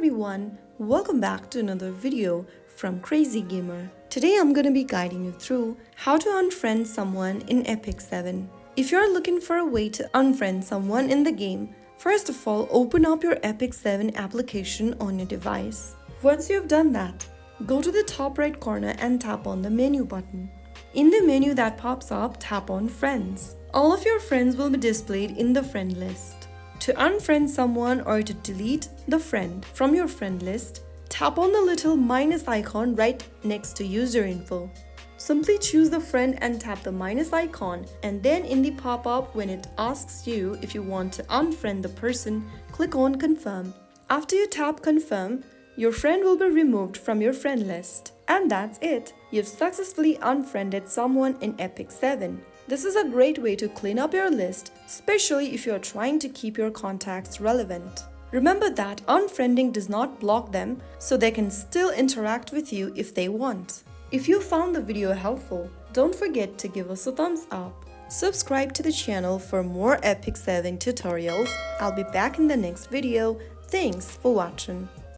everyone, welcome back to another video from Crazy Gamer. Today I'm gonna be guiding you through how to unfriend someone in Epic 7. If you're looking for a way to unfriend someone in the game, first of all open up your Epic 7 application on your device. Once you've done that, go to the top right corner and tap on the menu button. In the menu that pops up, tap on Friends. All of your friends will be displayed in the friend list. To unfriend someone or to delete the friend from your friend list, tap on the little minus icon right next to user info. Simply choose the friend and tap the minus icon, and then in the pop-up when it asks you if you want to unfriend the person, click on confirm. After you tap confirm, your friend will be removed from your friend list. And that's it. You've successfully unfriended someone in Epic 7. This is a great way to clean up your list, especially if you're trying to keep your contacts relevant. Remember that unfriending does not block them, so they can still interact with you if they want. If you found the video helpful, don't forget to give us a thumbs up. Subscribe to the channel for more Epic 7 tutorials. I'll be back in the next video. Thanks for watching.